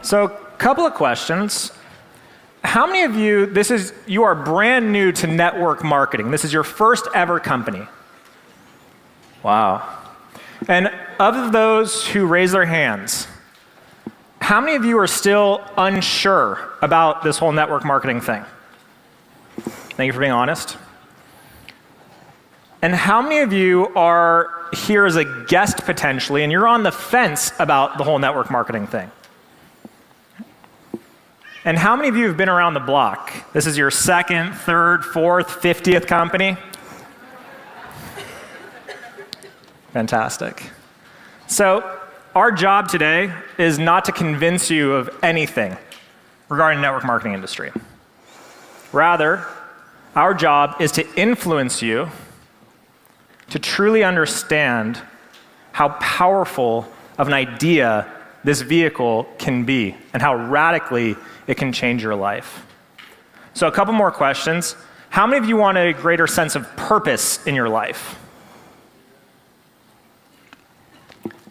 So, couple of questions. How many of you, you are brand new to network marketing? This is your first ever company. Wow. And of those who raise their hands, how many of you are still unsure about this whole network marketing thing? Thank you for being honest. And how many of you are here as a guest potentially, and you're on the fence about the whole network marketing thing? And how many of you have been around the block? This is your second, third, fourth, 50th company? Fantastic. So our job today is not to convince you of anything regarding the network marketing industry. Rather, our job is to influence you to truly understand how powerful of an idea this vehicle can be and how radically it can change your life. So a couple more questions. How many of you want a greater sense of purpose in your life?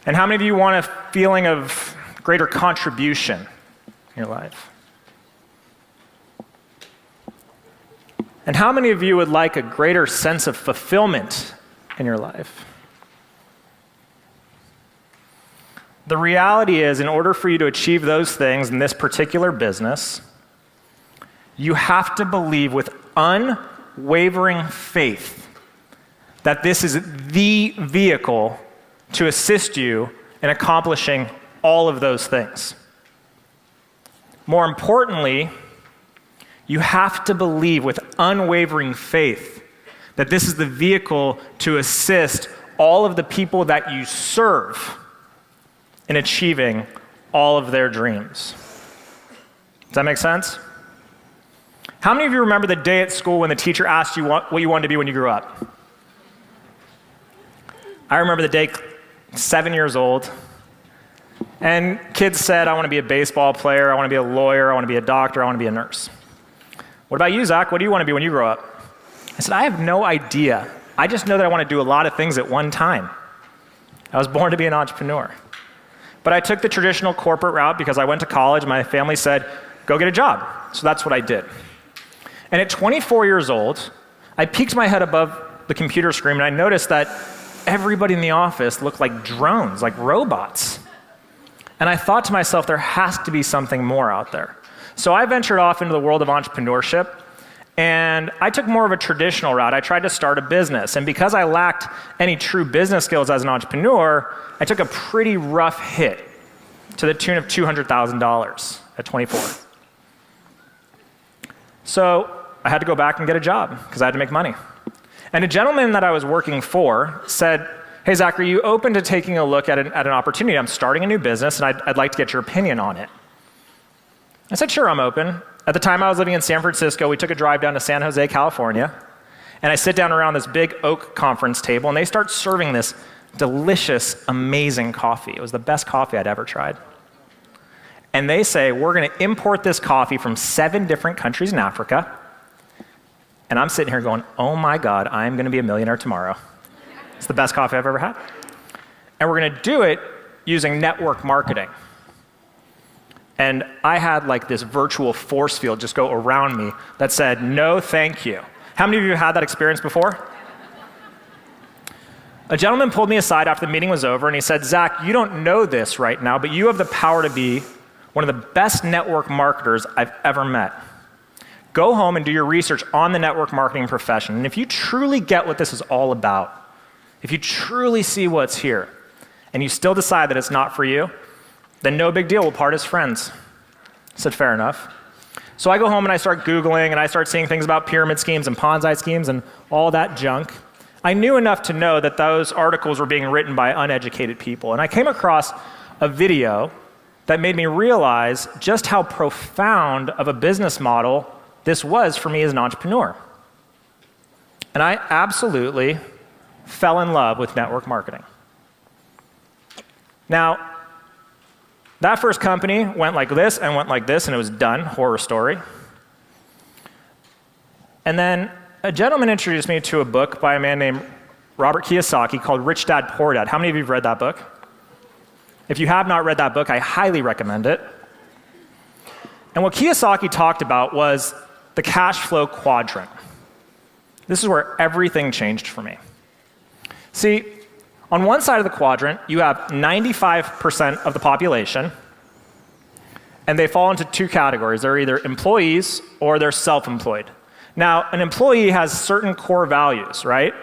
And how many of you want a feeling of greater contribution in your life? And how many of you would like a greater sense of fulfillment in your life? The reality is, in order for you to achieve those things in this particular business, you have to believe with unwavering faith that this is the vehicle to assist you in accomplishing all of those things. More importantly, you have to believe with unwavering faith that this is the vehicle to assist all of the people that you serve in achieving all of their dreams. Does that make sense? How many of you remember the day at school when the teacher asked you what you wanted to be when you grew up? I remember the day, 7 years old, and kids said, I want to be a baseball player, I want to be a lawyer, I want to be a doctor, I want to be a nurse. What about you, Zach? What do you want to be when you grow up? I said, I have no idea. I just know that I want to do a lot of things at one time. I was born to be an entrepreneur. But I took the traditional corporate route because I went to college. My family said, go get a job. So that's what I did. And at 24 years old, I peeked my head above the computer screen and I noticed that everybody in the office looked like drones, like robots. And I thought to myself, there has to be something more out there. So I ventured off into the world of entrepreneurship, and I took more of a traditional route. I tried to start a business, and because I lacked any true business skills as an entrepreneur, I took a pretty rough hit to the tune of $200,000 at 24. So I had to go back and get a job because I had to make money. And a gentleman that I was working for said, hey, Zach, are you open to taking a look at an opportunity? I'm starting a new business, and I'd like to get your opinion on it. I said, sure, I'm open. At the time I was living in San Francisco, we took a drive down to San Jose, California, and I sit down around this big oak conference table, and they start serving this delicious, amazing coffee. It was the best coffee I'd ever tried. And they say, we're going to import this coffee from 7 different countries in Africa. And I'm sitting here going, oh my God, I'm going to be a millionaire tomorrow. It's the best coffee I've ever had. And we're going to do it using network marketing. And I had like this virtual force field just go around me that said, no, thank you. How many of you have had that experience before? A gentleman pulled me aside after the meeting was over and he said, Zach, you don't know this right now, but you have the power to be one of the best network marketers I've ever met. Go home and do your research on the network marketing profession. And if you truly get what this is all about, if you truly see what's here, and you still decide that it's not for you, then no big deal, we'll part as friends. I said, fair enough. So I go home and I start Googling and I start seeing things about pyramid schemes and Ponzi schemes and all that junk. I knew enough to know that those articles were being written by uneducated people. And I came across a video that made me realize just how profound of a business model this was for me as an entrepreneur. And I absolutely fell in love with network marketing. Now, that first company went like this and went like this, and it was done, horror story. And then a gentleman introduced me to a book by a man named Robert Kiyosaki called Rich Dad, Poor Dad. How many of you have read that book? If you have not read that book, I highly recommend it. And what Kiyosaki talked about was the cash flow quadrant. This is where everything changed for me. See, on one side of the quadrant, you have 95% of the population, and they fall into two categories. They're either employees or they're self-employed. Now, an employee has certain core values, right?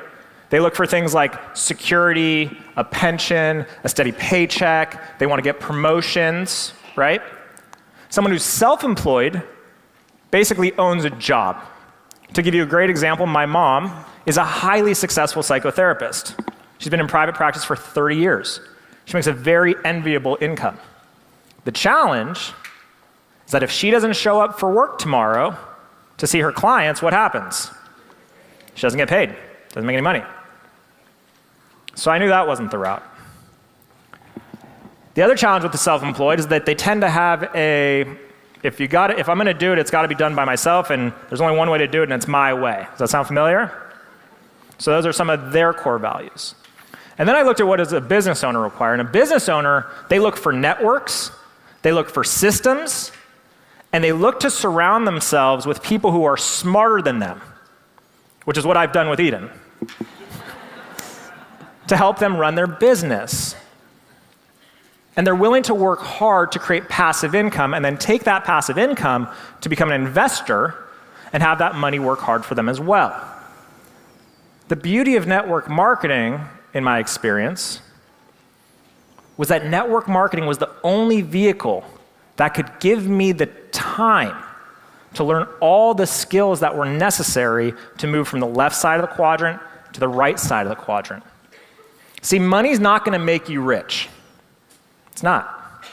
They look for things like security, a pension, a steady paycheck. They want to get promotions, right? Someone who's self-employed basically owns a job. To give you a great example, my mom is a highly successful psychotherapist. She's been in private practice for 30 years. She makes a very enviable income. The challenge is that if she doesn't show up for work tomorrow to see her clients, what happens? She doesn't get paid, doesn't make any money. So I knew that wasn't the route. The other challenge with the self-employed is that they tend to have if I'm going to do it, it's got to be done by myself, and there's only one way to do it, and it's my way. Does that sound familiar? So those are some of their core values. And then I looked at what does a business owner require. And a business owner, they look for networks, they look for systems, and they look to surround themselves with people who are smarter than them, which is what I've done with Eden, to help them run their business. And they're willing to work hard to create passive income and then take that passive income to become an investor and have that money work hard for them as well. The beauty of network marketing, in my experience, was that network marketing was the only vehicle that could give me the time to learn all the skills that were necessary to move from the left side of the quadrant to the right side of the quadrant. See, money's not going to make you rich. It's not.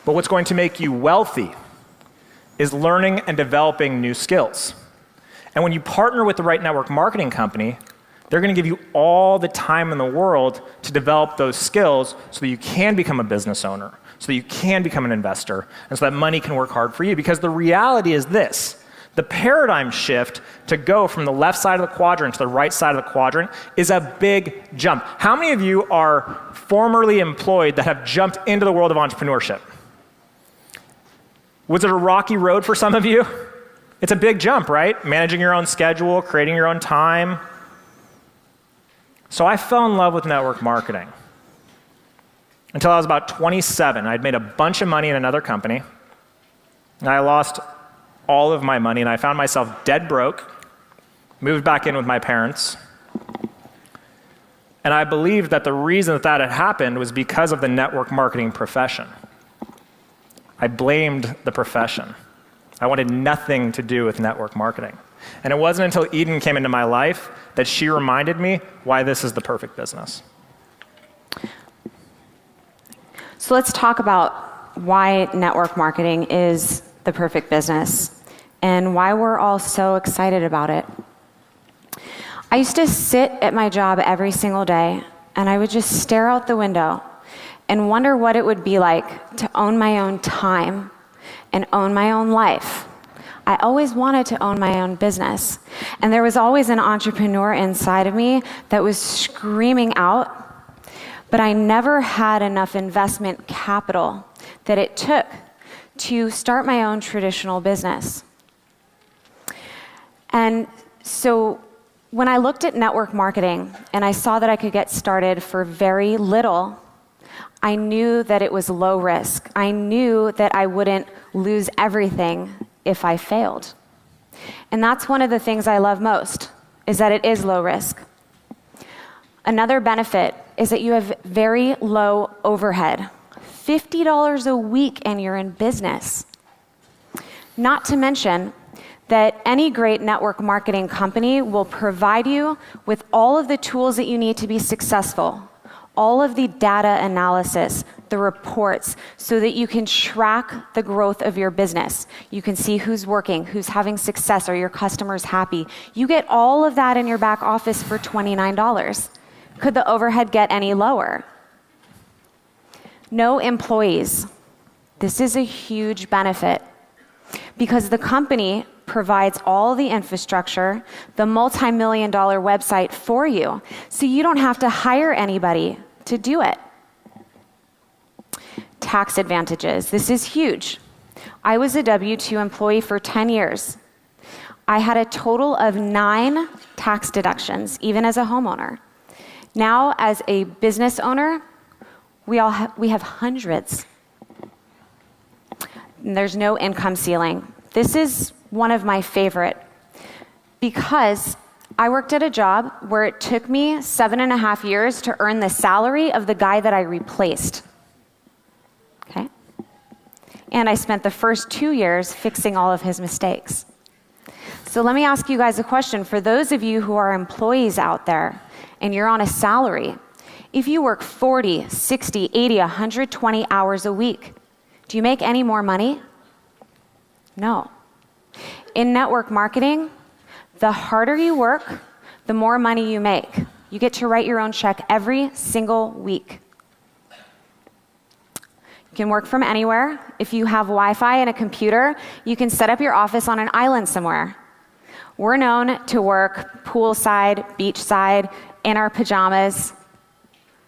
But what's going to make you wealthy is learning and developing new skills. And when you partner with the right network marketing company, they're going to give you all the time in the world to develop those skills so that you can become a business owner, so that you can become an investor, and so that money can work hard for you. Because the reality is this: the paradigm shift to go from the left side of the quadrant to the right side of the quadrant is a big jump. How many of you are formerly employed that have jumped into the world of entrepreneurship? Was it a rocky road for some of you? It's a big jump, right? Managing your own schedule, creating your own time. So I fell in love with network marketing until I was about 27. I'd made a bunch of money in another company, and I lost all of my money, and I found myself dead broke, moved back in with my parents. And I believed that the reason that had happened was because of the network marketing profession. I blamed the profession. I wanted nothing to do with network marketing. And it wasn't until Eden came into my life that she reminded me why this is the perfect business. So let's talk about why network marketing is the perfect business and why we're all so excited about it. I used to sit at my job every single day, and I would just stare out the window and wonder what it would be like to own my own time and own my own life. I always wanted to own my own business. And there was always an entrepreneur inside of me that was screaming out, but I never had enough investment capital that it took to start my own traditional business. And so when I looked at network marketing and I saw that I could get started for very little, I knew that it was low risk. I knew that I wouldn't lose everything if I failed. And that's one of the things I love most, is that it is low risk. Another benefit is that you have very low overhead. $50 a week and you're in business. Not to mention that any great network marketing company will provide you with all of the tools that you need to be successful, all of the data analysis, the reports, so that you can track the growth of your business. You can see who's working, who's having success, are your customers happy. You get all of that in your back office for $29. Could the overhead get any lower? No employees. This is a huge benefit because the company provides all the infrastructure, the multi-million-dollar website for you, so you don't have to hire anybody to do it. Tax advantages. This is huge. I was a W-2 employee for 10 years. I had a total of 9 tax deductions, even as a homeowner. Now, as a business owner, we have hundreds. And there's no income ceiling. This is one of my favorite because I worked at a job where it took me 7.5 years to earn the salary of the guy that I replaced. Okay? And I spent the first 2 years fixing all of his mistakes. So let me ask you guys a question. For those of you who are employees out there and you're on a salary, if you work 40, 60, 80, 120 hours a week, do you make any more money? No. In network marketing, the harder you work, the more money you make. You get to write your own check every single week. You can work from anywhere. If you have Wi-Fi and a computer, you can set up your office on an island somewhere. We're known to work poolside, beachside, in our pajamas.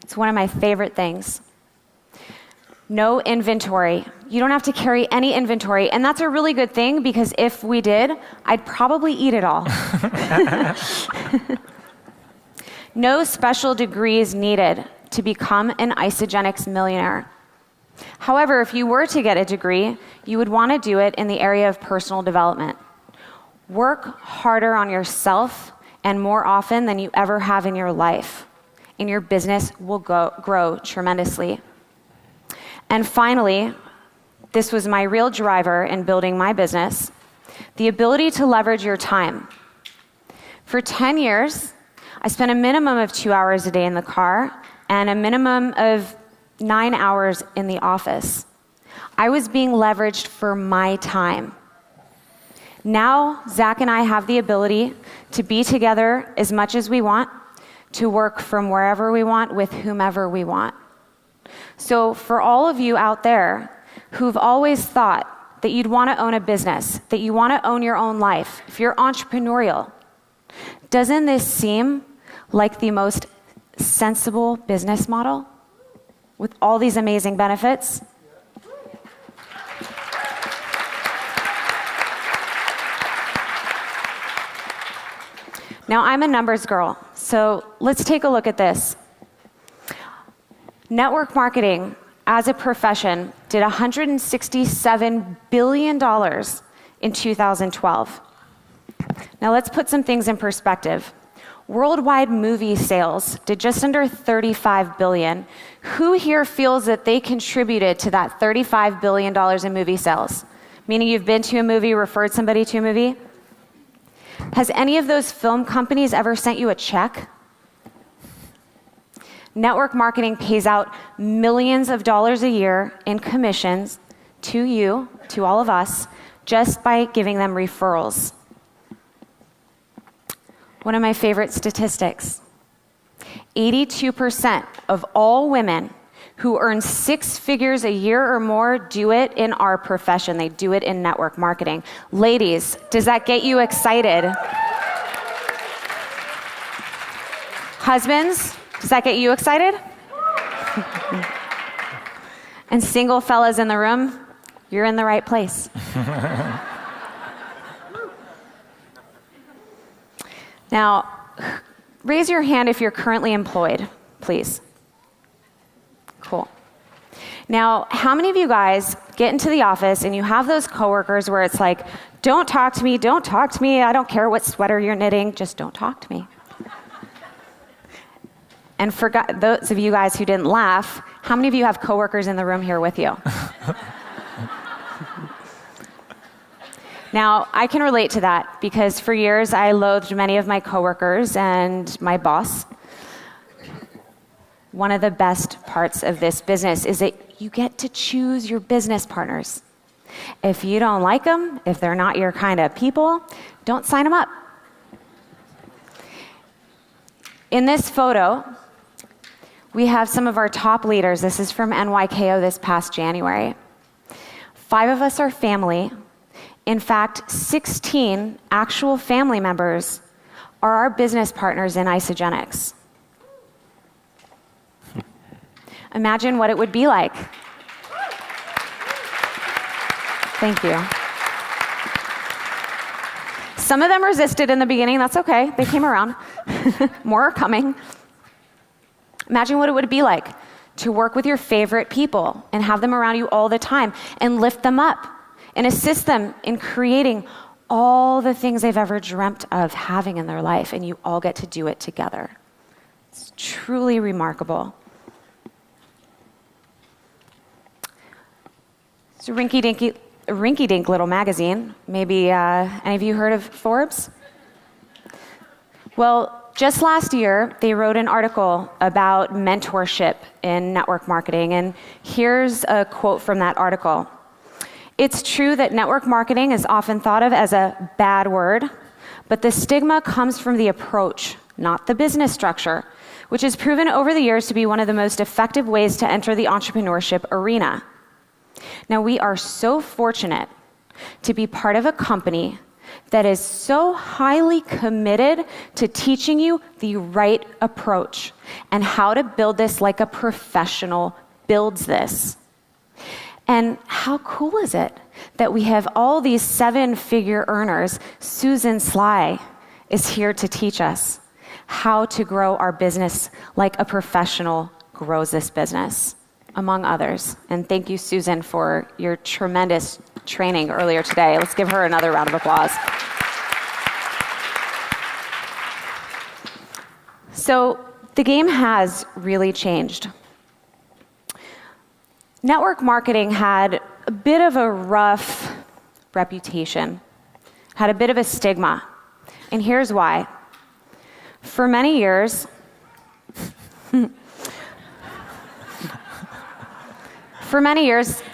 It's one of my favorite things. No inventory. You don't have to carry any inventory. And that's a really good thing because if we did, I'd probably eat it all. No special degrees needed to become an Isagenix millionaire. However, if you were to get a degree, you would want to do it in the area of personal development. Work harder on yourself and more often than you ever have in your life, and your business will grow tremendously. And finally, this was my real driver in building my business, the ability to leverage your time. For 10 years, I spent a minimum of 2 hours a day in the car and a minimum of 9 hours in the office. I was being leveraged for my time. Now, Zach and I have the ability to be together as much as we want, to work from wherever we want with whomever we want. So for all of you out there who've always thought that you'd want to own a business, that you want to own your own life, if you're entrepreneurial, doesn't this seem like the most sensible business model with all these amazing benefits? Now, I'm a numbers girl, so let's take a look at this. Network marketing as a profession did $167 billion in 2012. Now, let's put some things in perspective. Worldwide movie sales did just under $35 billion. Who here feels that they contributed to that $35 billion in movie sales? Meaning you've been to a movie, referred somebody to a movie? Has any of those film companies ever sent you a check? Network marketing pays out millions of dollars a year in commissions to you, to all of us, just by giving them referrals. One of my favorite statistics, 82% of all women who earn 6 figures a year or more do it in our profession. They do it in network marketing. Ladies, does that get you excited? Husbands, does that get you excited? And single fellas in the room, you're in the right place. Now, raise your hand if you're currently employed, please. Cool. Now, how many of you guys get into the office and you have those coworkers where it's like, don't talk to me, I don't care what sweater you're knitting, just don't talk to me. And for those of you guys who didn't laugh, how many of you have coworkers in the room here with you? Now, I can relate to that because for years I loathed many of my coworkers and my boss. One of the best parts of this business is that you get to choose your business partners. If you don't like them, if they're not your kind of people, don't sign them up. In this photo, we have some of our top leaders. This is from NYKO this past January. 5 of us are family. In fact, 16 actual family members are our business partners in Isagenix. Imagine what it would be like. Thank you. Some of them resisted in the beginning. That's okay. They came around. More are coming. Imagine what it would be like to work with your favorite people and have them around you all the time and lift them up and assist them in creating all the things they've ever dreamt of having in their life, and you all get to do it together. It's truly remarkable. It's a rinky-dink little magazine. Maybe any of you heard of Forbes? Well, just last year, they wrote an article about mentorship in network marketing, and here's a quote from that article. It's true that network marketing is often thought of as a bad word, but the stigma comes from the approach, not the business structure, which has proven over the years to be one of the most effective ways to enter the entrepreneurship arena. Now, we are so fortunate to be part of a company that is so highly committed to teaching you the right approach and how to build this like a professional builds this. And how cool is it that we have all these 7-figure earners? Susan Sly is here to teach us how to grow our business like a professional grows this business, among others. And thank you, Susan, for your tremendous training earlier today. Let's give her another round of applause. So the game has really changed. Network marketing had a bit of a rough reputation, had a bit of a stigma. And here's why. For many years,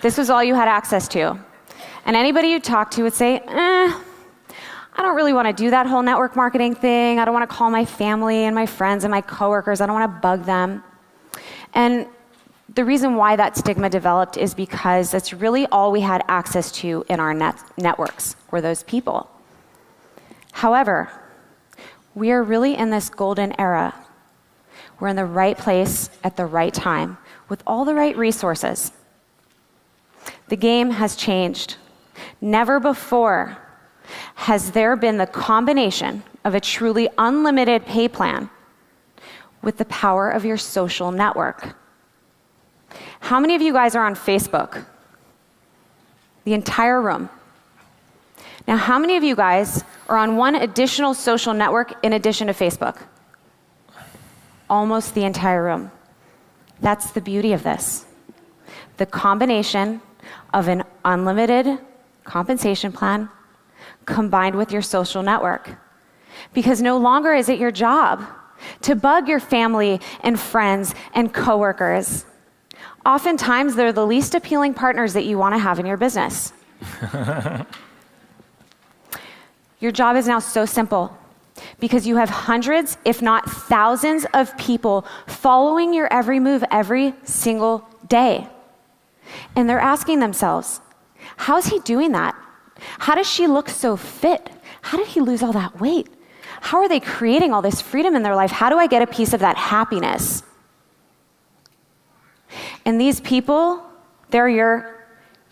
this was all you had access to. And anybody you talked to would say, I don't really want to do that whole network marketing thing. I don't want to call my family and my friends and my coworkers. I don't want to bug them. And the reason why that stigma developed is because that's really all we had access to in our networks were those people. However, we are really in this golden era. We're in the right place at the right time with all the right resources. The game has changed. Never before has there been the combination of a truly unlimited pay plan with the power of your social network. How many of you guys are on Facebook? The entire room. Now, how many of you guys are on one additional social network in addition to Facebook? Almost the entire room. That's the beauty of this. The combination of an unlimited compensation plan combined with your social network. Because no longer is it your job to bug your family and friends and coworkers. Oftentimes, they're the least appealing partners that you want to have in your business. Your job is now so simple because you have hundreds, if not thousands, of people following your every move every single day. And they're asking themselves, how's he doing that? How does she look so fit? How did he lose all that weight? How are they creating all this freedom in their life? How do I get a piece of that happiness? And these people, they're your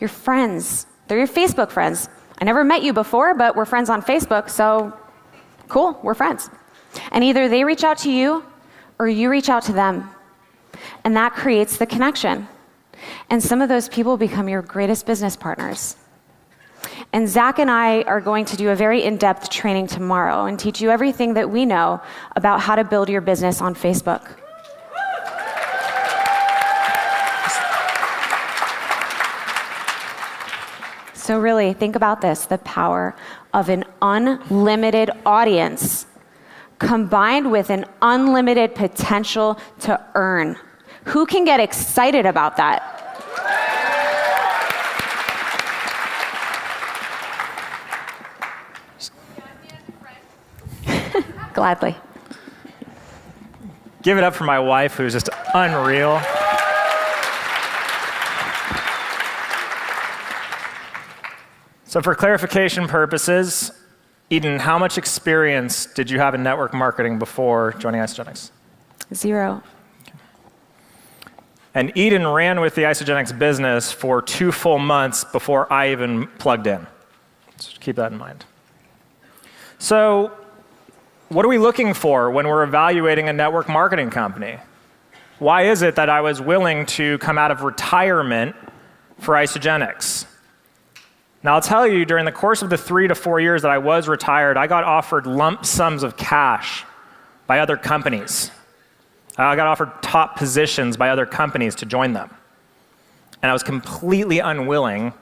friends. They're your Facebook friends. I never met you before, but we're friends on Facebook, so cool, we're friends. And either they reach out to you or you reach out to them. And that creates the connection. And some of those people become your greatest business partners. And Zach and I are going to do a very in-depth training tomorrow and teach you everything that we know about how to build your business on Facebook. So really, think about this, the power of an unlimited audience combined with an unlimited potential to earn. Who can get excited about that? Gladly. Give it up for my wife, who's just unreal. So for clarification purposes, Eden, how much experience did you have in network marketing before joining Isagenix? 0. And Eden ran with the Isagenix business for 2 full months before I even plugged in. So keep that in mind. So what are we looking for when we're evaluating a network marketing company? Why is it that I was willing to come out of retirement for Isagenix? Now, I'll tell you, during the course of the 3 to 4 years that I was retired, I got offered lump sums of cash by other companies. I got offered top positions by other companies to join them. And I was completely unwilling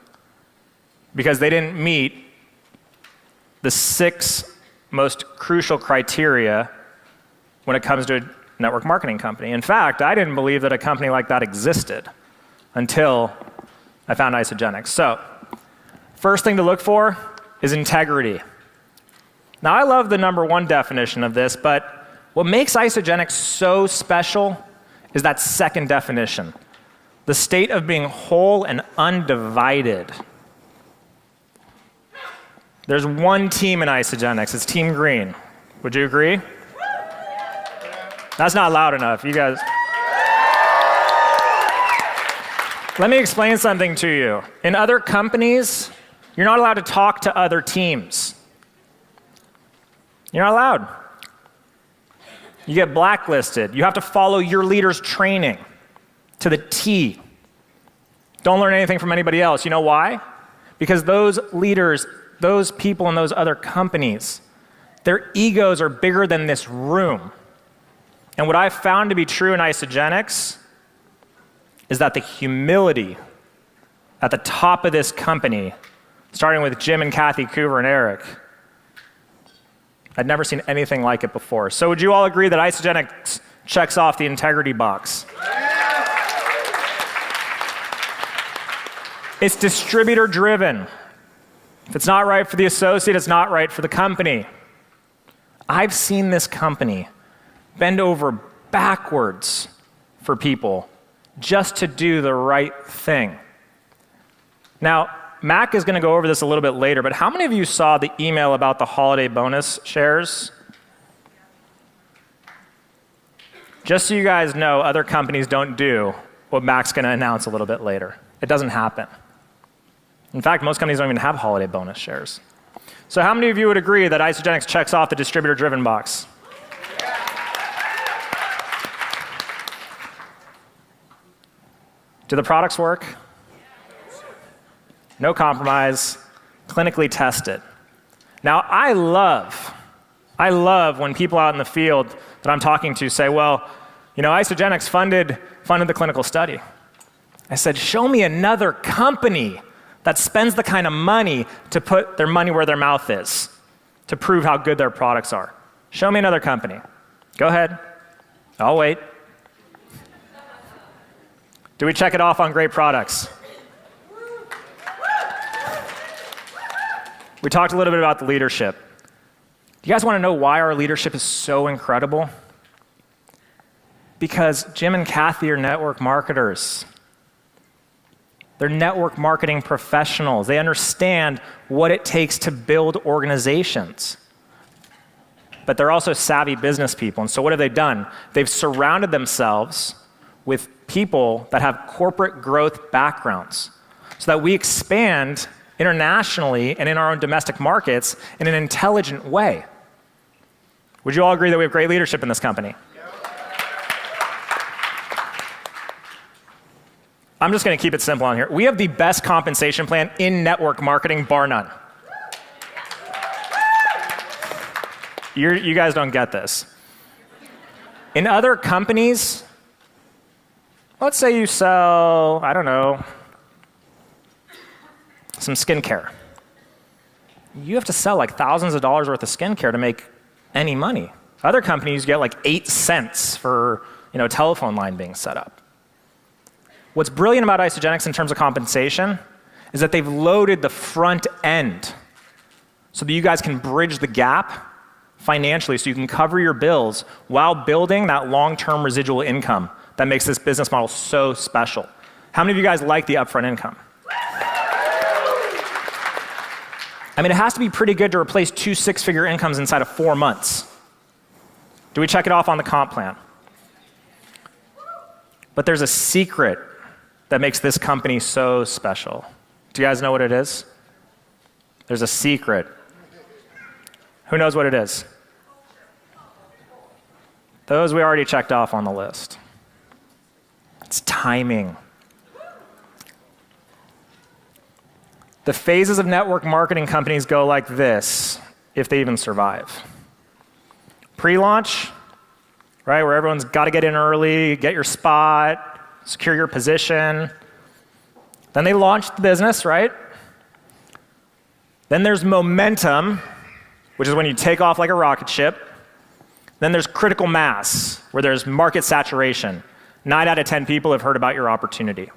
because they didn't meet the 6 most crucial criteria when it comes to a network marketing company. In fact, I didn't believe that a company like that existed until I found Isagenix. So, first thing to look for is integrity. Now, I love the number 1 definition of this, but what makes Isagenix so special is that second definition, the state of being whole and undivided. There's one team in Isagenix, it's Team Green. Would you agree? That's not loud enough, you guys. Let me explain something to you. In other companies, you're not allowed to talk to other teams. You're not allowed. You get blacklisted. You have to follow your leader's training to the T. Don't learn anything from anybody else. You know why? Because those leaders, those people in those other companies, their egos are bigger than this room. And what I've found to be true in Isagenix is that the humility at the top of this company, starting with Jim and Kathy Coover and Eric, I'd never seen anything like it before. So would you all agree that Isagenix checks off the integrity box? It's distributor driven. If it's not right for the associate, it's not right for the company. I've seen this company bend over backwards for people just to do the right thing. Now, Mac is going to go over this a little bit later, but how many of you saw the email about the holiday bonus shares? Just so you guys know, other companies don't do what Mac's going to announce a little bit later. It doesn't happen. In fact, most companies don't even have holiday bonus shares. So how many of you would agree that Isagenix checks off the distributor-driven box? Do the products work? No compromise, clinically tested. Now, I love when people out in the field that I'm talking to say, well, you know, Isagenix funded the clinical study. I said, show me another company that spends the kind of money to put their money where their mouth is, to prove how good their products are. Show me another company. Go ahead. I'll wait. Do we check it off on great products? We talked a little bit about the leadership. Do you guys want to know why our leadership is so incredible? Because Jim and Kathy are network marketers. They're network marketing professionals. They understand what it takes to build organizations. But they're also savvy business people. And so what have they done? They've surrounded themselves with people that have corporate growth backgrounds so that we expand internationally and in our own domestic markets in an intelligent way. Would you all agree that we have great leadership in this company? I'm just going to keep it simple on here. We have the best compensation plan in network marketing, bar none. You guys don't get this. In other companies, let's say you sell, I don't know, some skincare. You have to sell like thousands of dollars worth of skincare to make any money. Other companies get like 8 cents for a telephone line being set up. What's brilliant about Isagenix in terms of compensation is that they've loaded the front end so that you guys can bridge the gap financially so you can cover your bills while building that long-term residual income that makes this business model so special. How many of you guys like the upfront income? I mean, it has to be pretty good to replace 2 6-figure incomes inside of 4 months. Do we check it off on the comp plan? But there's a secret that makes this company so special. Do you guys know what it is? There's a secret. Who knows what it is? Those we already checked off on the list. It's timing. The phases of network marketing companies go like this, if they even survive. Pre-launch, right, where everyone's got to get in early, get your spot, secure your position. Then they launch the business, right? Then there's momentum, which is when you take off like a rocket ship. Then there's critical mass, where there's market saturation. 9 out of 10 people have heard about your opportunity.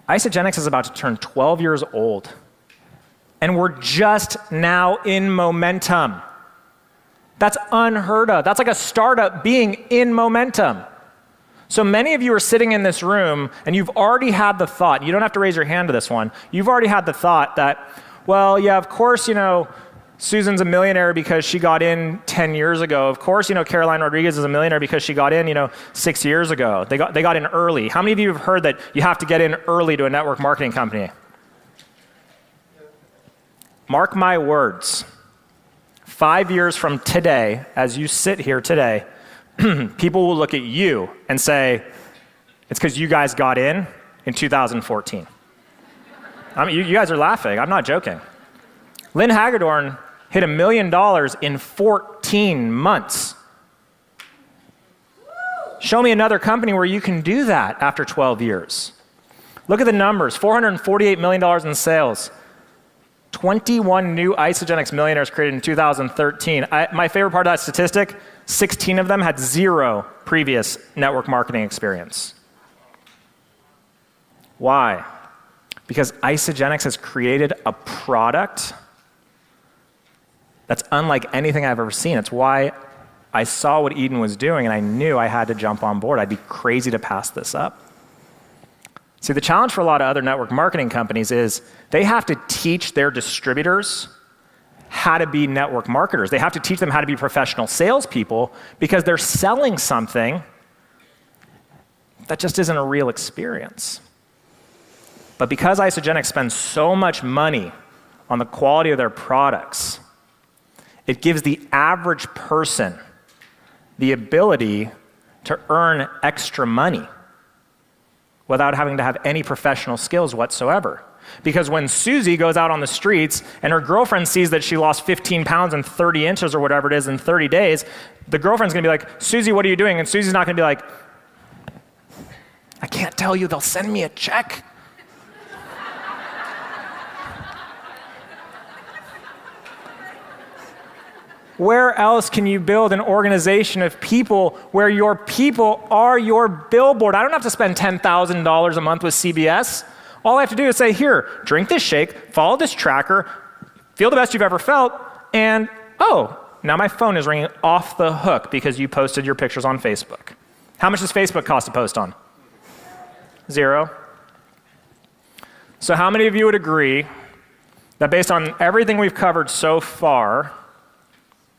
Isagenix is about to turn 12 years old, and we're just now in momentum. That's unheard of. That's like a startup being in momentum. So many of you are sitting in this room, and you've already had the thought, you don't have to raise your hand to this one, you've already had the thought that, well, yeah, of course, Susan's a millionaire because she got in 10 years ago. Of course, Caroline Rodriguez is a millionaire because she got in, 6 years ago. They got in early. How many of you have heard that you have to get in early to a network marketing company? Mark my words. 5 years from today, as you sit here today, people will look at you and say, it's because you guys got in 2014. I mean, you guys are laughing. I'm not joking. Lynn Hagedorn hit $1 million in 14 months. Show me another company where you can do that after 12 years. Look at the numbers, $448 million in sales. 21 new Isagenix millionaires created in 2013. My favorite part of that statistic, 16 of them had 0 previous network marketing experience. Why? Because Isagenix has created a product that's unlike anything I've ever seen. It's why I saw what Eden was doing, and I knew I had to jump on board. I'd be crazy to pass this up. See, the challenge for a lot of other network marketing companies is they have to teach their distributors how to be network marketers. They have to teach them how to be professional salespeople because they're selling something that just isn't a real experience. But because Isagenix spends so much money on the quality of their products, it gives the average person the ability to earn extra money without having to have any professional skills whatsoever. Because when Susie goes out on the streets and her girlfriend sees that she lost 15 pounds and 30 inches or whatever it is in 30 days, the girlfriend's gonna be like, Susie, what are you doing? And Susie's not gonna be like, I can't tell you, they'll send me a check. Where else can you build an organization of people where your people are your billboard? I don't have to spend $10,000 a month with CBS. All I have to do is say, here, drink this shake, follow this tracker, feel the best you've ever felt, and oh, now my phone is ringing off the hook because you posted your pictures on Facebook. How much does Facebook cost to post on? 0. So how many of you would agree that based on everything we've covered so far,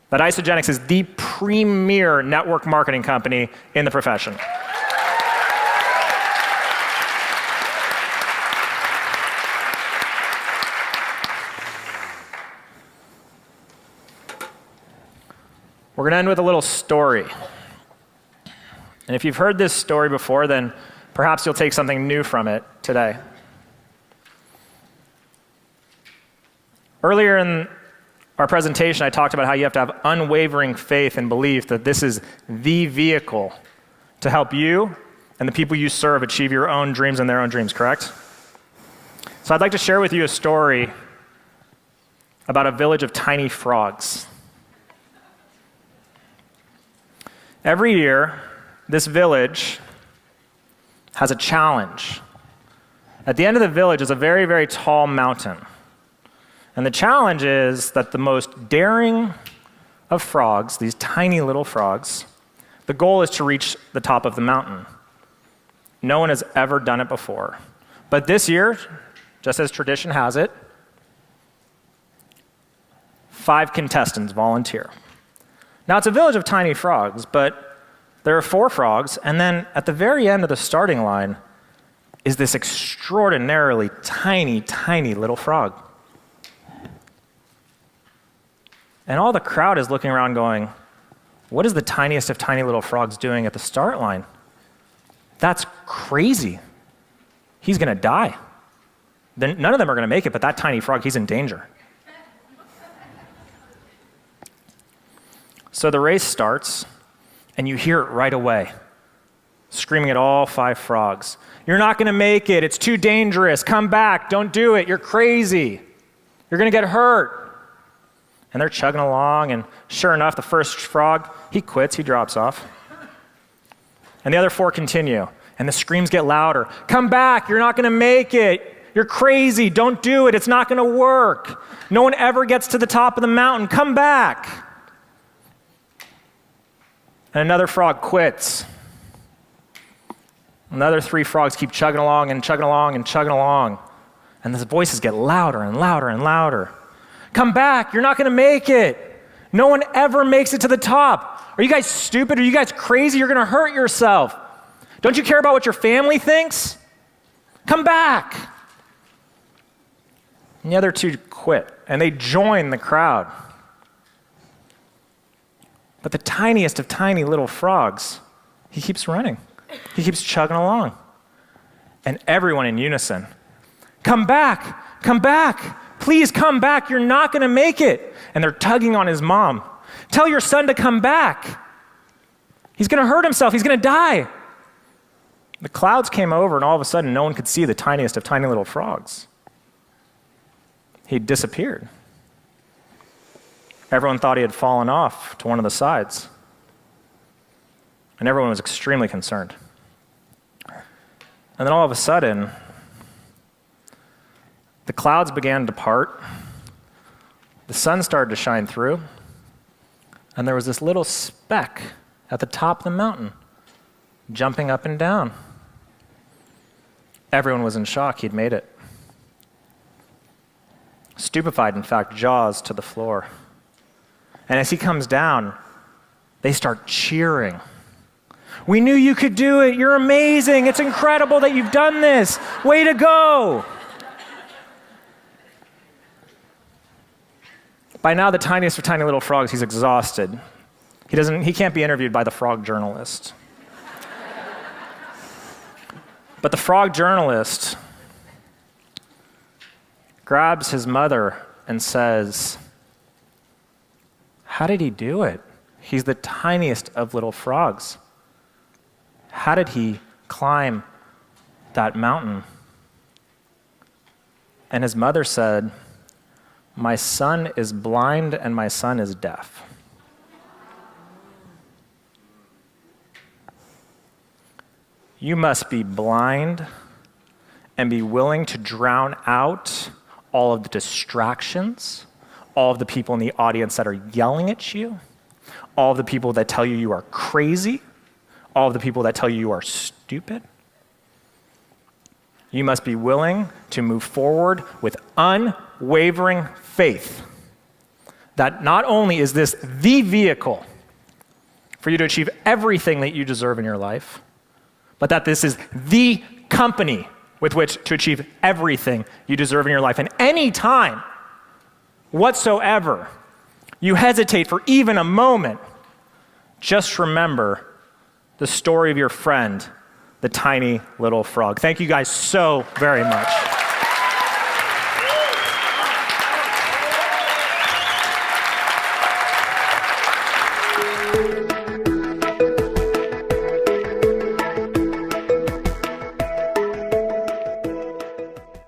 that Isagenix is the premier network marketing company in the profession? We're going to end with a little story. And if you've heard this story before, then perhaps you'll take something new from it today. Earlier in our presentation, I talked about how you have to have unwavering faith and belief that this is the vehicle to help you and the people you serve achieve your own dreams and their own dreams, correct? So I'd like to share with you a story about a village of tiny frogs. Every year, this village has a challenge. At the end of the village is a very, very tall mountain. And the challenge is that the most daring of frogs, these tiny little frogs, the goal is to reach the top of the mountain. No one has ever done it before. But this year, just as tradition has it, 5 contestants volunteer. Now, it's a village of tiny frogs, but there are 4 frogs, and then at the very end of the starting line is this extraordinarily tiny, tiny little frog. And all the crowd is looking around going, what is the tiniest of tiny little frogs doing at the start line? That's crazy. He's going to die. Then none of them are going to make it, but that tiny frog, he's in danger. So the race starts, and you hear it right away, screaming at all 5 frogs. You're not going to make it. It's too dangerous. Come back. Don't do it. You're crazy. You're going to get hurt. And they're chugging along, and sure enough, the first frog, he quits. He drops off. And the other 4 continue, and the screams get louder. Come back. You're not going to make it. You're crazy. Don't do it. It's not going to work. No one ever gets to the top of the mountain. Come back. And another frog quits. Another 3 frogs keep chugging along and chugging along and chugging along. And the voices get louder and louder and louder. Come back. You're not going to make it. No one ever makes it to the top. Are you guys stupid? Are you guys crazy? You're going to hurt yourself. Don't you care about what your family thinks? Come back. And the other 2 quit, and they join the crowd. But the tiniest of tiny little frogs, he keeps running. He keeps chugging along. And everyone in unison, come back, come back. Please come back. You're not going to make it. And they're tugging on his mom. Tell your son to come back. He's going to hurt himself. He's going to die. The clouds came over, and all of a sudden, no one could see the tiniest of tiny little frogs. He disappeared. Everyone thought he had fallen off to one of the sides. And everyone was extremely concerned. And then all of a sudden, the clouds began to part. The sun started to shine through. And there was this little speck at the top of the mountain, jumping up and down. Everyone was in shock. He'd made it. Stupefied, in fact, jaws to the floor. And as he comes down, they start cheering. We knew you could do it. You're amazing. It's incredible that you've done this. Way to go. By now, the tiniest of tiny little frogs, he's exhausted. He can't be interviewed by the frog journalist. But the frog journalist grabs his mother and says, how did he do it? He's the tiniest of little frogs. How did he climb that mountain? And his mother said, my son is blind and my son is deaf. You must be blind and be willing to drown out all of the distractions, all of the people in the audience that are yelling at you, all of the people that tell you you are crazy, all of the people that tell you you are stupid. You must be willing to move forward with unwavering faith that not only is this the vehicle for you to achieve everything that you deserve in your life, but that this is the company with which to achieve everything you deserve in your life. And any time whatsoever you hesitate for even a moment, just remember the story of your friend, the tiny little frog. Thank you guys so very much.